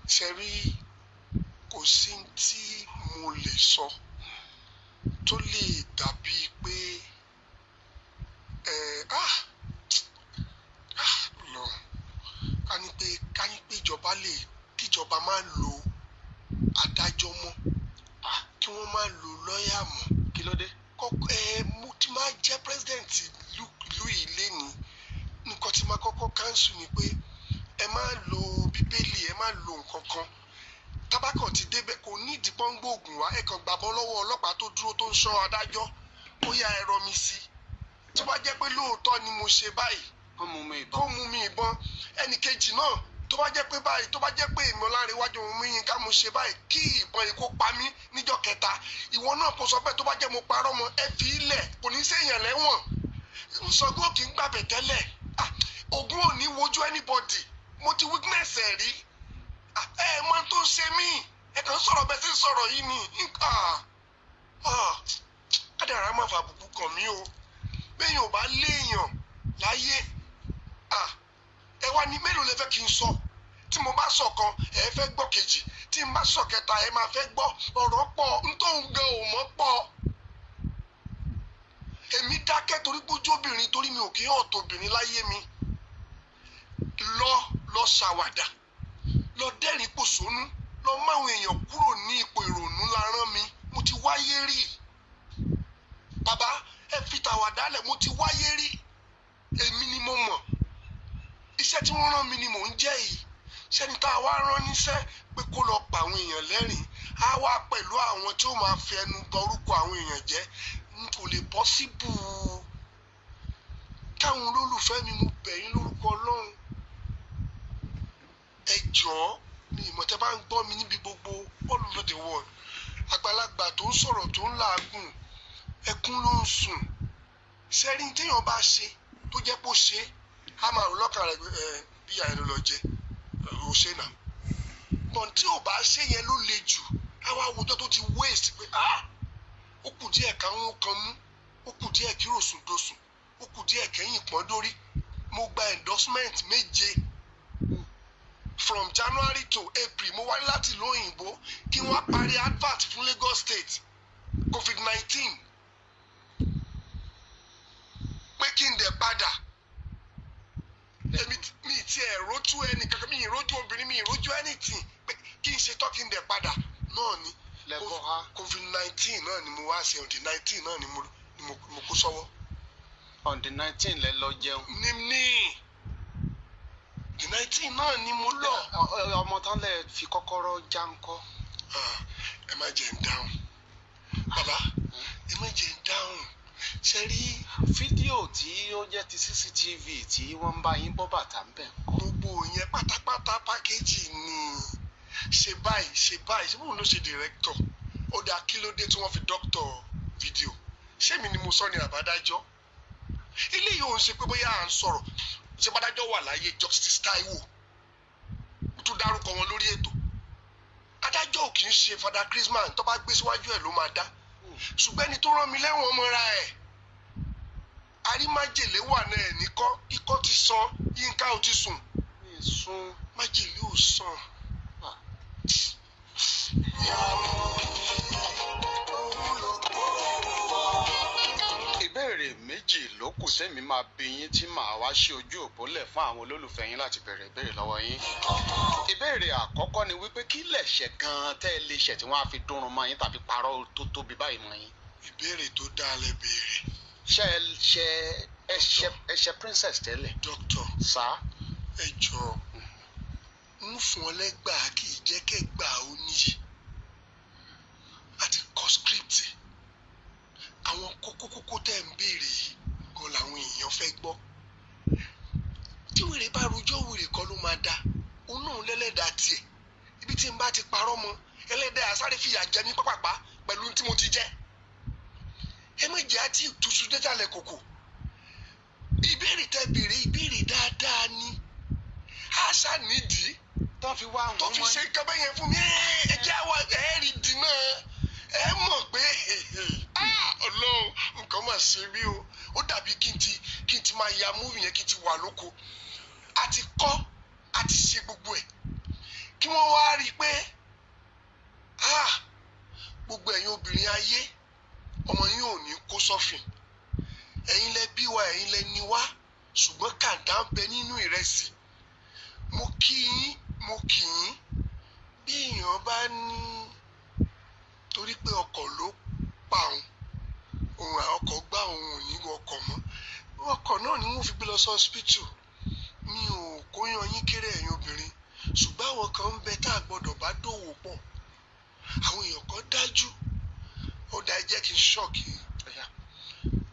ṣe rí kò sí tí mo lè sọ tó lè dàbí pé lọ ká ní pé kíjọba máa lo adájọ́ mọ́, kí wọ́n máa lo lọ́ọ̀yà mọ́. Kí ló dé? Mo ti máa jẹ́ president ìlú yìí lénìí, nǹkan tí máa kọ́kọ́ cancel ni pé ẹ máa lo bíbélì, ẹ máa lo nǹkan kan. Tábàkàn ti débẹ̀ kò ní ìdí pọ́ngbóògùn wá, ẹ kàn gbàbọ́ lọ́wọ́ ọlọ́pàá tó dúró tó ń ṣọ́ adájọ́, ó yá ẹ rọ mi sí. Tó bá jẹ́ pé lóòótọ́ ni mo ṣe báyìí kó mú mi ìbọn, ẹnì kejì náà tó bá jẹ́ pé báyìí, tó bá jẹ́ pé Ìmọ̀láréwájú òun yín ká mo ṣe báyìí kí ìbọn yìí kó pa mí níjọ́ kẹta, ìwọ náà kò sọ bẹ́ẹ̀ tó bá jẹ́ mo parọ́ mọ́ ẹ fi ilẹ̀ kò ní séèyàn lẹ́wọ̀n. Ṣàngó kì í gbàbẹ̀ tẹ́lẹ̀, Ògún ò ní wojú anybody, mo ti witness ẹ̀ rí. Mọ tó ṣe mí ẹ kàn sọ̀rọ̀ bẹ́ẹ̀ sí sọ̀rọ̀ yìí ni kádàrá má fa bùbù kàn mí o. Béèyàn ò bá léèyàn láyé ẹ wá ní mélòó lẹ fẹ́ kí n sọ? Tí mo bá sọ kan ẹ fẹ́ gbọ́ kejì, tí n bá sọ kẹta ẹ máa fẹ́ gbọ́. Ọ̀rọ̀ pọ̀ nítòun gan ò mọ́ pọ̀. Èmi dákẹ́ torí pójú obìnrin, torí mi ò kí hàn tóbìnrin láyé mi. Lọ ṣàwàdà, lọ dẹ́rìn pòṣónú, lọ máwọn èèyàn kúrò ní ipò ìrònú la rán mi. Mo ti wáyé rí. Bàbá ẹ fi tàwàdà lẹ̀, mo ti wáyé rí. Èmi ni mo mọ̀. Iṣẹ́ tí wọ́n rán mi ni mò ń jẹ́ yìí. Ṣẹ́ni tá a wá rán níṣẹ́ pé kó lọ pa àwọn èèyàn lẹ́rìn, á wá pẹ̀lú àwọn tí ó máa fi ẹnu bà orúkọ àwọn èèyàn jẹ́. Kò lè possible. Káwọn olólùfẹ́ mi, mo bẹ̀ yín lórúkọ Ọlọ́run. Ẹ jọ̀ọ́ ni ìmọ̀tẹ́ bá ń gbọ́ mi níbi gbogbo all over the world. Àgbàlagbà tó ń sọ̀rọ̀ tó ń làágùn, ẹkún ló ń sùn. sẹ́rí téèyàn bá ṣe tó jẹ́ pé ó ṣe á máa rò lọ́kàn rẹ̀ bí ìyá ẹni lọ jẹ ó ṣe náà bọ̀n tí ò bá ṣe yẹn ló le jù àwọn àwùjọ tó ti waste pé ó kù díẹ̀ káwọn kan mú ó kù díẹ̀ kí ròsùn dòsùn ó kù díẹ̀ kẹ́yìn pọ́n dórí mo gba endorsement 7 from January to April mo wáyé láti ìlú òyìnbó kí wọ́n parí advert fún Lagos State COVID-19 pé kí n dẹ̀ padà mi ti ẹ̀ rójú ẹnì kankan mi ì rójú obìnrin mi ì rójú anything pé kí n ṣe tọ́ kí n dẹ̀ padà náà ni COVID-19 náà ni mo wá ṣe on the 19 náà ni mo kó sọ́wọ́. On the 19 lẹ lọ jẹun. ní the 19 náà ni mo lọ. ọmọ tán lẹ fi kọ́kọ́rọ́ já ń kọ́. ẹ má jẹ́ ń dáhùn bàbá ẹ má jẹ́ ń dáhùn ṣe rí fídíò tí ó jẹ́ ti CCTV tí wọ́n ń bá yín bọ́ bàtà ń bẹ̀ ń kọ́. gbogbo yẹn pátápátá pákéjì ni ṣe báyìí ṣé bóun ló ṣe director ó dáa kí ló dé tí wọ́n fi doctor fídíò ṣé mi ni mo sọ ní àbádájọ́ eléyìí ò ń ṣe pé bóyá à ń sọ̀rọ̀ ṣé bádájọ́ wà láyé Justice Taiwo ó tún dárúkọ wọn lórí ètò adájọ́ ò kì í ṣe Father Christmas tó bá gbé síwájú ẹ̀ ló máa dá ṣùgbọ́n ẹni tó rán mi lẹ́wọ̀n mọ́ra ẹ̀ arímájèlé wà náà ẹ̀ níkọ́ ikọ́ ti sàn Yínká ò ti sùn májèlé ò sàn. ìbéèrè méjì ló kù tẹ́mi máa bi yín tí màá wá ṣe ojú òpó lẹ̀ fún àwọn olólùfẹ́ yín láti bẹ̀rẹ̀ ìbéèrè lọ́wọ́ yín. ìbéèrè àkọ́kọ́ ni wípé kí lẹ̀ṣẹ̀ gan-an tẹ́ ẹ lè ṣẹ̀ tí wọ́n á fi dúnrún mọ́ yín tàbí parọ́ tó tóbi báyìí mọ́ yín. ìbéèrè tó dáa lẹ béèrè. ṣé ẹ ṣe princess tẹ́lẹ̀. dókítà sá. ẹ jọ ń fún ọ lẹ́gbàá kì í jẹ́ kẹ́gbàá ó níyì àti kọ script àwọn kókó tẹ́ ń béèrè yìí gan làwọn èèyàn fẹ́ gbọ́ tí wèrè bá rojọ́ wèrè kọ́ ló máa da òun náà lẹ́lẹ́dàá tiẹ̀ ibi tí n bá ti parọ́ mọ́ ẹlẹ́dàá sáré fìyà jẹ mí pápápá pẹ̀lú tí mo ti jẹ́ ẹ má jẹ́ àti ìtúsù dẹ́tàlẹ̀ kòkò ìbéèrè tẹ́ béèrè ìbéèrè dáadáa ni àṣà nídìí tó fi wá tó fi ṣe nǹkan bẹ́yẹn fún mi ẹ jẹ́ àwọn ẹ̀ẹ́rì dínà ẹ mọ̀ pé ọlọ́run nǹkan máa ṣe mí o ó dàbí kí n ti máa ya múvì yẹn kí n ti wà lóko a ti kọ́ a ti ṣe gbogbo ẹ̀ kí wọ́n wá rí i pé gbogbo ẹ̀yin obìnrin ayé ọmọ yín ò ní kó sọ́fìn ẹ̀yin lẹ bí wa ẹ̀yin lẹ ní wá ṣùgbọ́n kàńdá ń bẹ nínú ìrẹsì mo kí yín bí èèyàn bá ní torí pé ọkọ̀ ló pa òun ọkọ̀ gbá òun ò ní ọkọ̀ mọ́ ọkọ̀ náà ni wọ́n fi gbé lọ sí hospital mi ò kóyan yín kéré ẹ̀yin obìnrin ṣùgbọ́n àwọn kan ń bẹ tá a gbọ́dọ̀ bá dòwò pọ̀ àwọn èèyàn kan dájú ó dá ẹ jẹ́ kí n ṣọ́ọ̀kì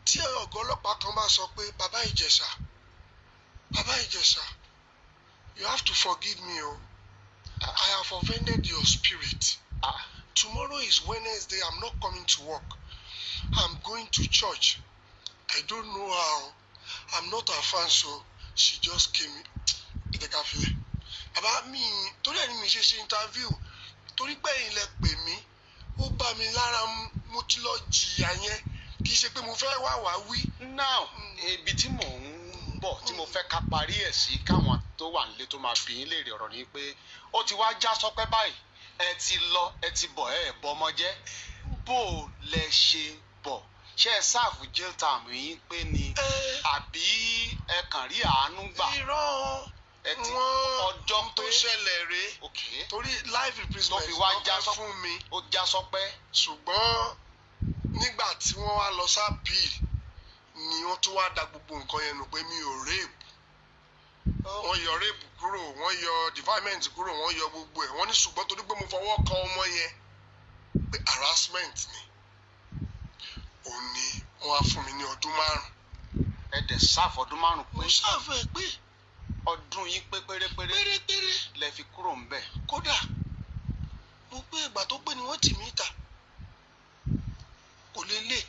tí ọ̀gá ọlọ́pàá kan bá sọ pé bàbá Ìjẹ̀ṣà you have to forgive me o I have offended your spirit. Tomorrow is Wednesday. I'm not coming to work. I'm going to church. I don't know how. I'm not a fan, so she just came in the cafe. About me, torí ẹni mi ṣe interview. Torí pé ẹ̀yin lẹ pè mí, ó bá mi lára mo ti lọ jìyà yẹn. Kì í ṣe pé mo fẹ́ wá wí. Now, ibi tí mò ń bọ̀ tí mo fẹ́ ká parí ẹ̀ sí káwọn tó wà nílé tó máa bi yín léèrè ọ̀rọ̀ ni pé ó ti wá já sọpẹ́ báyìí. Ẹ ti lọ ẹ ti bọ̀ ẹ bọ́ ọmọ jẹ́ bó lẹ ṣe bọ̀ ṣé ẹ sáàfù jail time yín pé ni àbí ẹ kàn rí àánú gbà. irọ́ ọjọ́ tó ṣẹlẹ̀ rèé torí life imprisonment ló já fún mi ó já sọpẹ́. ṣùgbọ́n nígbà tí wọ́n wá lọ sápìl ni wọ́n tún wá da gbogbo nǹkan yẹn nù pé mi ò rape wọ́n yọ rape kúrò wọ́n yọ defilement kúrò wọ́n yọ gbogbo ẹ̀ wọ́n ní ṣùgbọ́n torí pé mo fọwọ́ kan ọmọ yẹn pé harassment ni òun ni wọ́n wá fún mi ní ọdún 5. ẹ dẹ̀ sáàfù ọdún 5 pé. mo sáàfù ẹ pé. ọdún yín pé pérépéré lẹ fi kúrò ń bẹ̀. kódà mo pé ìgbà tó pé ni wọ́n tì mí ta kò lè lè.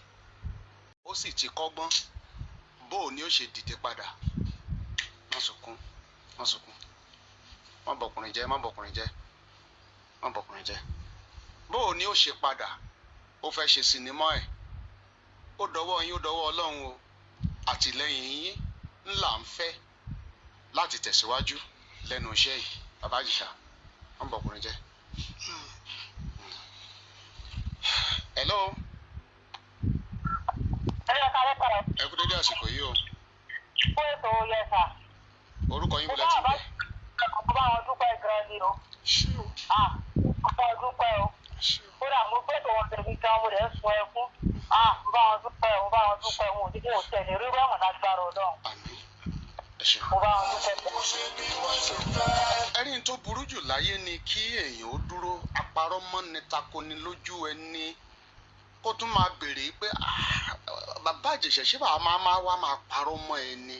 ó sì ti kọ́gbọ́n. bó o ní ó ṣe dìde padà. Má sunkún, má sunkún, má bọkùnrin jẹ́, má bọkùnrin jẹ́, má bọkùnrin jẹ́. Bó o ní ó ṣe padà, ó fẹ́ ṣe sinimá ẹ̀. Ó dọwọ́ yín, ó dọwọ́ Ọlọ́run o. Àtìlẹ́yìn yín ńlá ń fẹ́ láti tẹ̀síwájú lẹ́nu iṣẹ́ yìí. Bàbá Ìjẹ̀ṣà, má bọkùnrin jẹ́. Hello. Ẹ kú dédé àsìkò yìí o. Orúkọ yín wọlé tí ń bẹ. Mo bá wọn dúpẹ́ gan ni o. Mo bá wọn dúpẹ́ o. Kódà mo gbé tó wọn tẹ̀lé gan mo lè sun ẹkún. Mo bá wọn dúpẹ́ o, mo bá wọn dúpẹ́ o. Mo tẹ̀lé rí rọ́ọ̀mù lágbára Ọlọ́run. Àmín. Ẹ ṣeun. Mo bá wọn dúpẹ́ o. Ẹni tó burú jù láyé ni kí èèyàn ó dúró aparọ́ mọ́ ni takoni lójú ẹni kó tún máa béèrè pé bàbá Ìjẹ̀ṣà ṣé bàbá máa wá máa parọ́ mọ́ ẹni.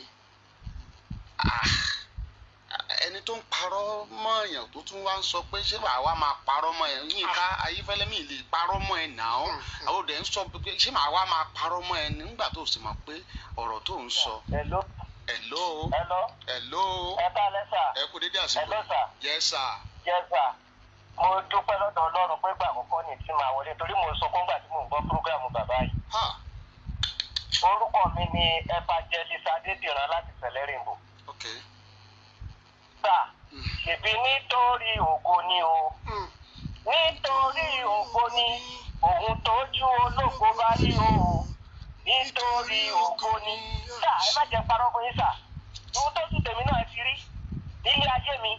Ẹni tó ń parọ́ mọ́ èèyàn tó tún wá ń sọ pé ṣé bàbá wa máa parọ́ mọ́ ẹ. Yínká Ayéfẹ́lẹ́ mi lè parọ́ mọ́ ẹ náà. Àwọn òde ń sọ pé ṣé bàbá wa máa parọ́ mọ́ ẹ nígbà tó sì mọ̀ pé ọ̀rọ̀ tó ń sọ. Hello. Hello. Hello. Hello. Ẹ káalẹ́ sà. Ẹ kú dédé àsìkò. Hello sà. Yes sir. Yes sir. Mo dúpẹ́ lọ́dọ̀ Ọlọ́run pé gbà àkọ́kọ́ ni tí màá wọlé torí mo sọ fúngbà tí mò ń gbọ́ prógráàmù bàbá yìí. Orúkọ mi ni Evangelist Adédìran láti Sẹ̀lẹ́rìnbó. Okay. Sà, ṣèbí nítorí ògo ni o. Nítorí ògo ni òun tójú ológo bá rí o. Nítorí ògo ni. Sà, ẹ má jẹ́ parọ́ fún yín sà. Ohun tó tún tèmi náà ti rí nílé ayé mi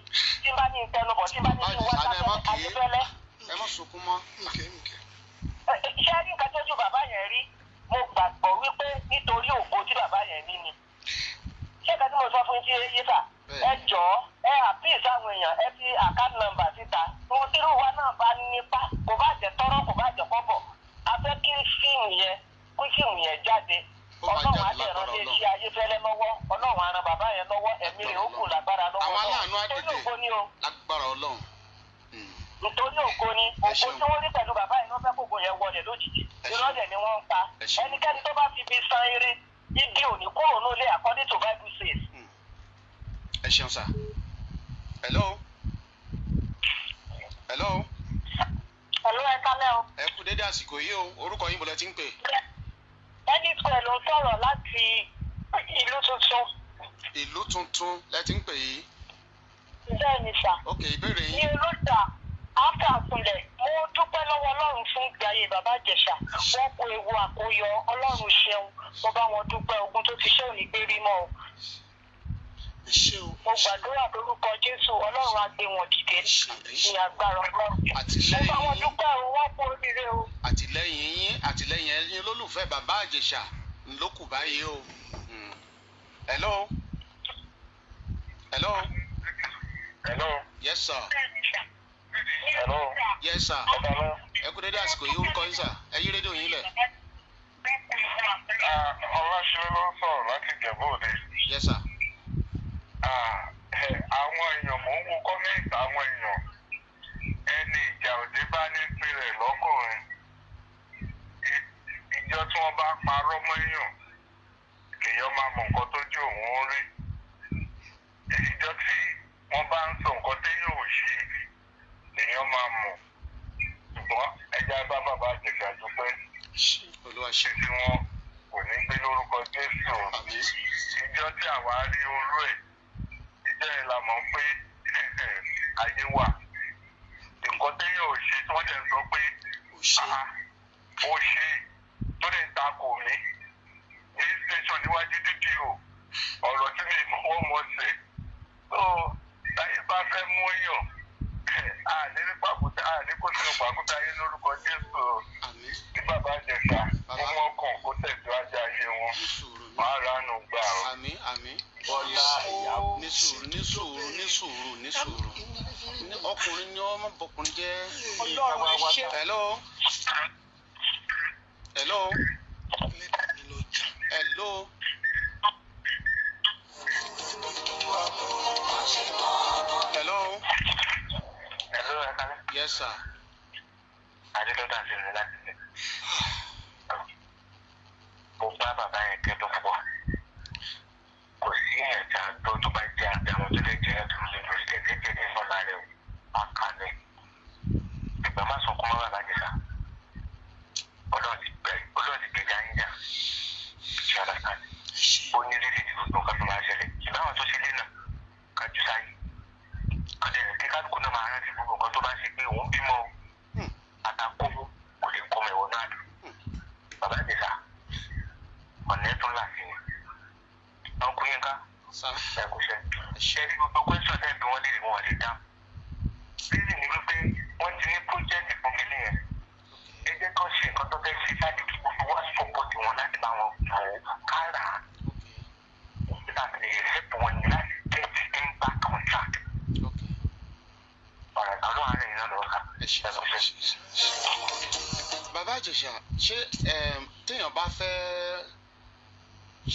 tí n bá ní ìtẹnubọ̀ tí n bá ní kí n wá sábẹ́ Ayéfẹ́lẹ́. Ẹ má sunkún mọ́. Ṣé rí nǹkan tójú bàbá yẹn rí? Mo gbàgbọ́ wípé nítorí ògo tí bàbá yẹn ní ni. Ṣé ìgbà tí mo sọ fún yín tí yé sà? Ẹ jọ̀ọ́ ẹ àpíìsì àwọn èèyàn ẹ fi àkáǹtì nọ́mbà síta. Ohun tí irú wa náà bá nípa kò bá jẹ́ tọ́rọ́ kò bá jẹ́ kọ́bọ̀. A fẹ́ kí fíìmù yẹn jáde. Ọlọ́run á lè rán lé iṣẹ́ Ayéfẹ́lẹ́ lọ́wọ́. Ọlọ́run á ran bàbá yẹn lọ́wọ́. Ẹ̀mí rẹ̀ ó kù lágbára lọ́wọ́. Àwọn aláàánú á dìde. Nítorí ògo ni o. Lágbára Ọlọ́run. Nítorí ògo ni ògo tí wọ́n rí pẹ̀lú bàbá yẹn ló fẹ́ kókò yẹn wọlé lójijì. Ìrọ̀lẹ́ ni wọ́n ń pa. Ẹnikẹ́ni tó bá fi fi san eré igi òní kúrò nílé according to Bible says. Ẹ ṣeun sà. Hello. Hello. Hello, ẹ kálẹ́ o. Ẹ kú dédé àsìkò yìí o. Orúkọ yín bọ̀lẹ̀ tí ń pè. Ẹni pẹ̀ ló ń sọ̀rọ̀ láti ìlú tuntun. Ìlú tuntun lẹ ti ń pè yìí. Bẹ́ẹ̀ ni sà. Ok, ìbéèrè Ní yín. olóòtà áfà àkùnlẹ̀ mo dúpẹ́ lọ́wọ́ Ọlọ́run fún ìgbé ayé bàbá Ìjẹ̀ṣà. Wọ́n kó ewu àkóyọ Ọlọ́run ṣeun. Mo bá wọn dúpẹ́ ogun tó ti ṣe òní gbé rí mọ́ o. Mo gbàdúrà lórúkọ Jésù Ọlọ́run á gbé wọn dìde ní agbára Ọlọ́run. Mo bá wọn dúpẹ́ o, wọ́n kú oríire o. Àtìlẹ́yìn ẹ̀yin olólùfẹ́ bàbá Ìjẹ̀ṣà ló kù báyìí o. Hello. Hello. Hello. Yes sir. Hello. Yes sir. Ẹ kú dédé àsìkò yìí, orúkọ yín sà. Ẹ yí rédíò yín lẹ̀. Ọláṣẹ́ ló ń sọ̀rọ̀ láti Ìjẹ̀bú Òde. Yes sir. Àwọn èèyàn mò ń wo kọ́mẹ́ǹtì àwọn èèyàn ẹni ìjà òde bá ní ìpínlẹ̀ lọ́kùnrin ìjọ tí wọ́n bá parọ́ mọ́ èèyàn lèèyàn máa mọ nǹkan tójú òun rí ìjọ tí wọ́n bá ń sọ nǹkan téèyàn ò ṣe lèèyàn máa mọ̀ ṣùgbọ́n ẹja bá bàbá Ìjẹ̀ṣà dúpẹ́ ṣe tí wọ́n kò ní gbé lórúkọ Jésù ìjọ tí àwa rí orú ẹ̀ ìjọ yẹn la mọ̀ pé ayé wà nǹkan téèyàn ò ṣe tí wọ́n dẹ̀ sọ pé ó ṣe tó lè takò mí ní station níwájú DPO ọ̀rọ̀ tí mi mọ̀ mọ̀ sẹ̀ tó láyé bá fẹ́ mú yàn àní ní pàkúté àní kó sínú pàkúté ayé lórúkọ Jésù ní bàbá Ìjẹ̀ṣà ní wọ́n kàn kó tẹ̀síwájú ayé wọn máa ránù gbà ọ́. Àmín. Bọ́lá ìyàwó ní sùúrù. Ọkùnrin ni ọmọ bọkùnrin jẹ́. Hello. Hello. Hello. Hello. Hello, ẹ kálẹ́. Yes sir. Adédọ́tà sí mi láti ṣe. Mo bá bàbá yẹn kẹ́dùn púpọ̀. ọ̀nà ẹ̀tún láti ní. ọkùnrin ká ẹ̀kúṣẹ́ ṣe ní gbogbo question tẹ́ bí wọ́n lè rí wọn lè dá. bíbí ni wípé wọ́n ti ní project fún kílì yẹn. ẹ jẹ́ kó ṣe nǹkan tó fẹ́ ṣe láti kí gbogbo wá support wọn láti bá wọn bò ó kára. láti lè help wọn ní láti get them back on track. ọ̀rẹ́ àwọn àárín náà lọ́wọ́ ká. Bàbá Ìjẹ̀ṣà, ṣé téèyàn bá fẹ́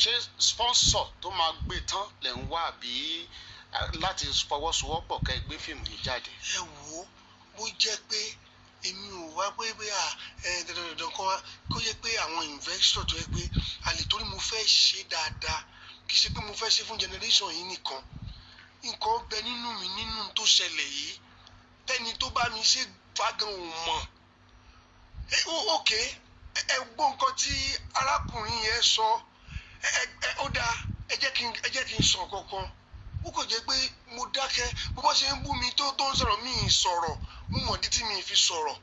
ṣé sponsor tó máa gbé tán lẹ̀ ń wá àbí láti fọwọ́sowọ́pọ̀ kẹ́ gbé fíìmù yìí jáde? Ẹ wò ó, bó jẹ́ pé èmi ò wá pé dandan kan wá kó yẹ pé àwọn investor tó yẹ pé àlè torí mo fẹ́ ṣe dáadáa kì í ṣe pé mo fẹ́ ṣe fún generation yìí nìkan. Nǹkan bẹ nínú mi nínú tó ṣẹlẹ̀ yìí tẹ́ni tó bá mi ṣe fagan ò mọ̀. Okay, ẹ gbọ́ nǹkan tí arákùnrin yẹn sọ ó dáa ẹ jẹ́ kí n sọ kankan. Ó kò jẹ́ pé mo dákẹ́ bó bá ṣe ń bú mi tó ń sọ̀rọ̀ mi ì sọ̀rọ̀ mo mọ̀ dí tí mi fi sọ̀rọ̀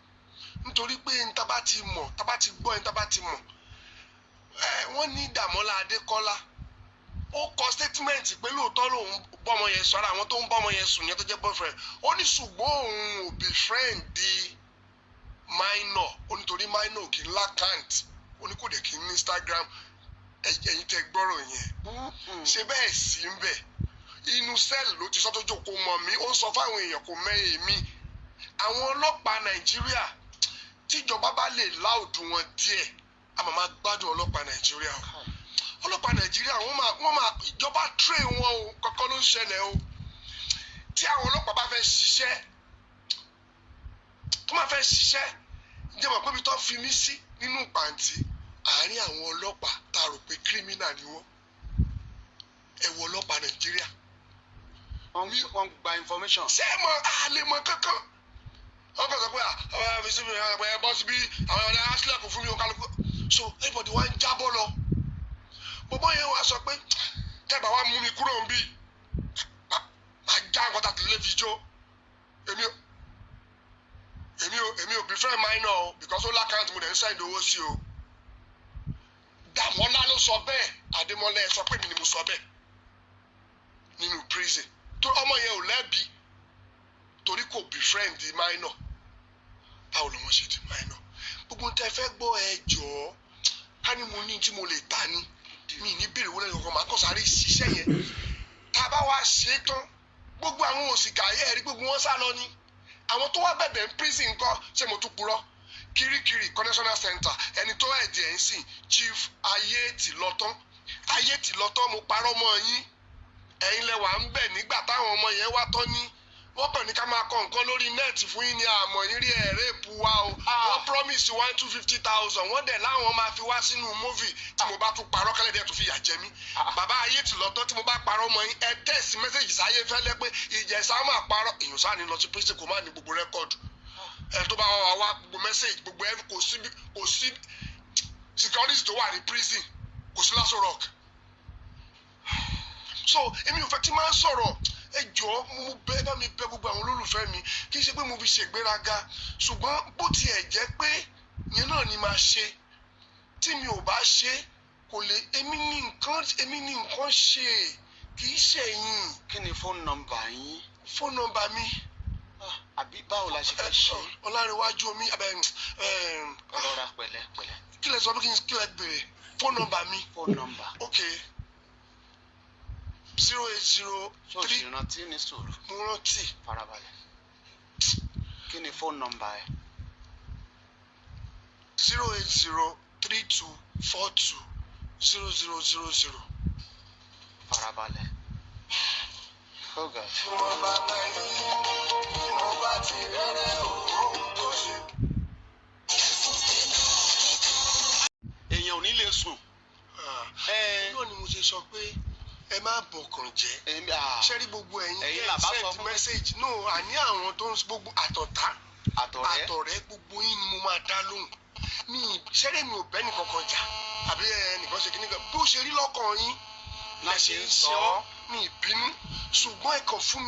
nítorí pé níta bá ti mọ̀ tá bá ti gbọ́ níta bá ti mọ̀. Wọ́n ní Dàmọ́lá Adékọ́lá ó kọ statement pé lóòótọ́ lòun bọ́mọ yẹn sọ ara àwọn tó ń bọ́mọ yẹn sùn yẹn tó jẹ́ boyfriend ó ní ṣùgbọ́n òun ò befriend di minor ó nítorí minor kì í lákàntì ó ní kò dé kí ní Instagram ẹ̀yin tẹ́ gbọ́rọ̀ yẹn ṣe bẹ́ẹ̀ sí ń bẹ̀ inú sẹ́ẹ̀lì ló ti sọ tó jókòó mọ́ mi ó ń sọ fáwọn èèyàn kò mẹ́yìn mi àwọn ọlọ́pàá Nàìjíríà tíjọba bá lè láòdù wọn díẹ̀ a máa gbádùn ọlọ́pàá Nàìjíríà o ọlọ́pàá Nàìjíríà wọ́n máa ìjọba train wọn o kọ́kọ́ ló ń ṣẹlẹ̀ o tí àwọn ọlọ́pàá bá fẹ́ ṣiṣẹ́ tó máa fẹ́ ṣiṣẹ́ ǹjẹ́ mọ̀ pé ibi tó fi mí sí nínú pàǹtí àárín àwọn ọlọ́pàá tá a rò pé kírímínà ni wọ́n ẹ wo ọlọ́pàá Nàìjíríà. wọ́n gba information. ṣé ẹ mọ àlè mọ kankan wọ́n kàn sọ pé àwọn àfi síbi ẹ bọ́ síbi àwọn ọ̀dà asílẹ̀kù fún mi ó kálukú so everybody wá ń jábọ́ lọ bọ́bọ́ yẹn wá sọ pé tẹ́bà wá mú mi kúrò ń bí máa já nǹkan tàbí lè fi jó èmi ò befriend minor o because ó lákàntì mo dẹ̀ ń send owó sí o Dàmọ́lá ló sọ bẹ́ẹ̀ Adémọ́lá sọ pé mi ni mo sọ bẹ́ẹ̀ nínú prison tó ọmọ yẹn ò lẹ́bi torí kò befriend di minor báwo ló wọ́n ṣe di minor gbogbo tẹ́ fẹ́ gbọ́ ẹ jọ̀ọ́ ká ní mo ní tí mo lè ta ni mi ní bèrè wọlé ọkọ máa kọ sáré ṣiṣẹ́ yẹn tá a bá wá ṣe tán gbogbo àwọn òṣìkà ayé rí gbogbo wọn sá lọ ni àwọn tó wá bẹ̀bẹ̀ ń prison ńkọ́ ṣé mo tún purọ́ Kirikiri correctional center ẹni tó ẹ̀dì ẹ̀ ń sìn Chief Ayétìlọ́tán mo parọ́ mọ́ yín ẹ̀yin lẹ́wà ń bẹ̀ nígbà táwọn ọmọ yẹn wá tán ní wọ́n kàn ní ká máa kọ nǹkan lórí nẹ́ẹ̀tì fún yín ní àmọ́ yín rí ẹ̀rẹ́ èpù wa o wọ́n promise 1,250,000 wọ́n dẹ̀ láwọn máa fi wá sínú movie tí mo bá tún parọ́ kẹ́lẹ́ dẹ̀ tún fi yà jẹ mí bàbá Ayétìlọ́tán tí mo bá parọ́ mọ́ yín ẹ tẹ̀sí mẹ́sẹ̀gì sáyé fẹ́lẹ́ pé Ìjẹ̀ṣà máa parọ́ èèyàn sáà ní lọ sí prison kò má ní gbogbo rẹ́kọ̀dù ẹ tó bá wá gbogbo mẹ́sẹ̀gì gbogbo ẹ kò sí security tó wà ní prison kò sí Lasso Rock so èmi ò fẹ́ tí máa ń sọ̀rọ̀ ẹ jọ̀ọ́ mo bẹ̀ bá mi bẹ̀ gbogbo àwọn olólùfẹ́ mi kì í ṣe pé mo fi ṣègbéraga ṣùgbọ́n bó tiẹ̀ jẹ́ pé yẹn náà ni máa ṣe tí mi ò bá ṣe kò lè èmi ní nǹkan ṣe kì í ṣe yín. kí ni phone number yín. phone number mi. àbí báwo la ṣe fẹ́ ṣe. Ọlárẹ̀wájú omi ọlọ́ra pẹ̀lẹ́. kí lẹ sọ pé kí lẹ béèrè phone number mi. phone number. okay 080. ṣọ́ọ̀ṣì rántí ní sòrò. mo rántí. farabalẹ̀. kí ni phone number ẹ. 08032420000. farabalẹ̀. oh God. èèyàn ò ní lè sùn. yóò ní mo ṣe sọ pé ẹ má bọkàn jẹ́ ṣe rí gbogbo ẹ̀yin send message no àní àwọn tó ń gbogbo àtọ̀rẹ́ gbogbo yín ni mo máa dá lóhùn mi ṣẹ́rẹ́ mi ò bẹ́ nìkan kan jà àbí ẹnìkan ṣe kíní kan bó ṣe rí lọ́kàn yín la ṣe ń sọ mi ìbínú ṣùgbọ́n ẹ kàn fún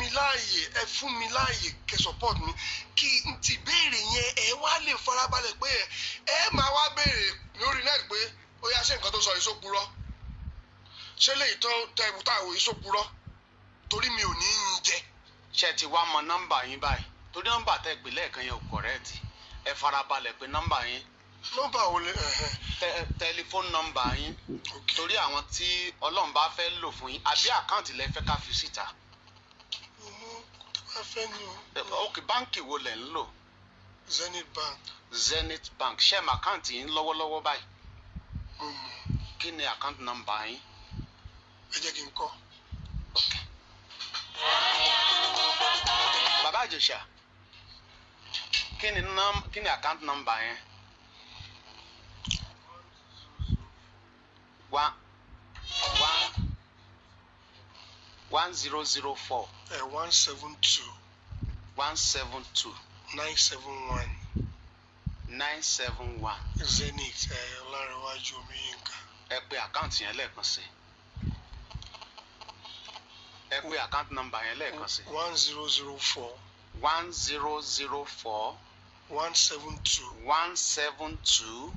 mi láàyè kẹ́ support mi kí n ti béèrè yẹn ẹ wá lè farabalẹ̀ pé ẹ máa wá béèrè lórí net pé ó yá ṣé nǹkan tó sọ yìí só purọ́ ṣé léyìí tó tẹ ìwúta àwò yìí só purọ́ torí mi ò ní í jẹ. ṣé ti wá mọ nọ́mbà yín báyìí torí nọ́mbà tẹ́ pè lẹ́ẹ̀kan yẹn ò kọ̀rẹ́ẹ̀tì ẹ farabalẹ̀ pé nọ́mbà yín. nọ́mbà wo lè. tẹlifóònù nọ́mbà yín torí àwọn tí Ọlọ́run bá fẹ́ lò fún yín àbí àkáǹtì lẹ fẹ́ ká fi síta. tó bá fẹ́ ni o. ok báǹkì wo lẹ̀ ń lò. Zenith Bank. Zenith Bank ṣé ẹ mọ àkáǹtì yín lọ́wọ́lọ́wọ́ báyìí. mo mọ̀. kí ni àkáǹtì nọ́mbà yín. ẹ jẹ́ kí n kọ́. Bàbá Ìjẹ̀ṣà kí ni àkáǹtì nọ́mbà yẹn. 1004. 172. 172. 971. 971. Zenith Ọlárẹ̀wájú Omiyinka. ẹ pè àkáǹtì yẹn lẹ́ẹ̀kan sí. ẹ pè àkáǹtì nọ́mbà yẹn lẹ́ẹ̀kan sí. 1004. 1004. 172. 172.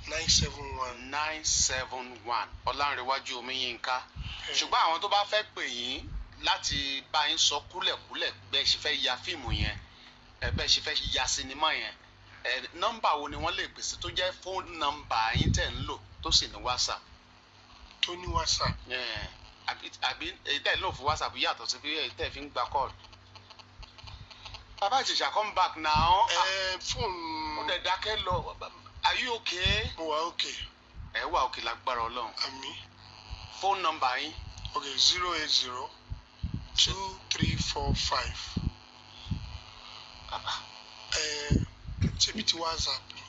971. 971 Ọlárẹ̀wájú Omiyinka. ṣùgbọ́n àwọn tó bá fẹ́ pè yín láti bá yín sọ kúlẹ̀kúlẹ̀ bẹ́ẹ̀ ṣe fẹ́ ya fíìmù yẹn bẹ́ẹ̀ ṣe fẹ́ ya sinimá yẹn nọ́mbà wo ni wọ́n lè pèsè tó jẹ́ fóònù nọ́mbà yín tẹ̀ ń lò tó sì ní WhatsApp. tó ní WhatsApp. àbí èyí tẹ̀ ń lò fún WhatsApp yàtọ̀ sí èyí tẹ̀ fi ń gba call. Bàbá Ìjẹ̀ṣà come back now. fóònù. ó dẹ̀ dákẹ́ lọ. Are you okay? mo wà okay. ẹ wà òkè lágbára Ọlọ́run. àmín. fóònù nọ́mbà yín. okay 080 2345. ṣébi tí WhatsApp ni.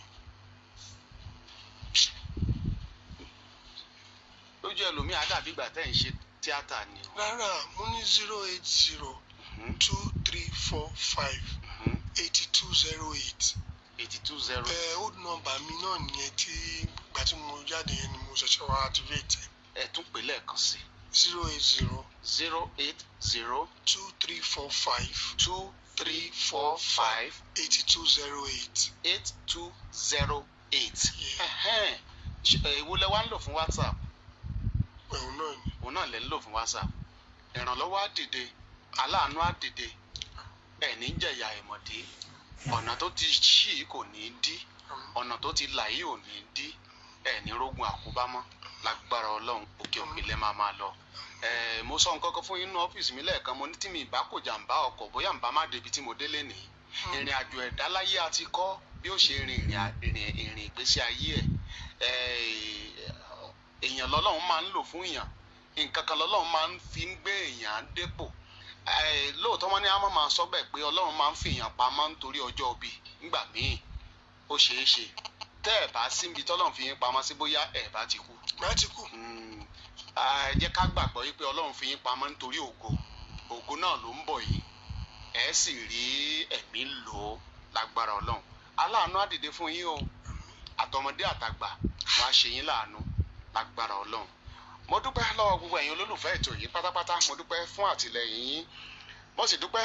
lójú ẹlòmíì àdàbí ìgbà tẹ́ ń ṣe tíátà ni. rárá mo ní 080 2345 8208. 8208. old number mi náà nìyẹn tí ìgbà tí mo jáde yẹn ni mo ṣẹ̀ṣẹ̀ wá activate. ẹ tún pè lẹ́ẹ̀kan sí. 080 080 2345 2345 8208. 8208. èwo lẹ wá ń lò fún WhatsApp. òun náà ni. òun náà lẹ ń lò fún WhatsApp. ìrànlọ́wọ́ á dìde aláàánú á dìde ẹ̀ní jẹ̀yà ìmọ̀dé ọ̀nà tó ti ṣí kò ní dí ọ̀nà tó ti là yìí ò ní dí ẹ̀ní rógun àkóbámọ́ lágbára Ọlọ́run òkè òkè lẹ́ máa lọ. mo sọ nǹkan kan fún yín ní ọ́fíìsì mi lẹ́ẹ̀kan mo ní tí mi ìbá kò jàǹbá ọkọ̀ bóyá ń bá má débi tí mo délé nìyí. ìrìn àjò ẹ̀dá láyé àti kọ́ bí ó ṣe rin ìrìn ìgbésí ayé èèyàn lọ́lọ́run máa ń lò fún èèyàn nǹkan kan lọ́lọ́run máa ń fi ń gbé èèyàn dépò. lóòótọ́ wọn ní àmọ́ máa sọ bẹ́ẹ̀ pé Ọlọ́run máa ń fi èèyàn pamọ́ nítorí ọjọ́ òbí nígbà míì ó ṣeé ṣe tẹ́ ẹ̀ bá síbi tọ́lọ́run fi yín pamọ́ sí bóyá ẹ̀ bá ti kú. bá ti kú. jẹ́ ká gbàgbọ́ yìí pé Ọlọ́run fi yín pamọ́ nítorí ògo náà ló ń bọ̀ yìí ẹ̀ sì rí ẹ̀mí lò ó lágbára Ọlọ́run aláàánú á dìde fún yín o àtọmọdé àtàgbà wọn á ṣe yín láàánú lágbára Ọlọ́run. mo dúpẹ́ lọ́wọ́ gbogbo ẹ̀yin olólùfẹ́ ètò yìí pátápátá mo dúpẹ́ fún àtìlẹ́yìn yín mo sì dúpẹ́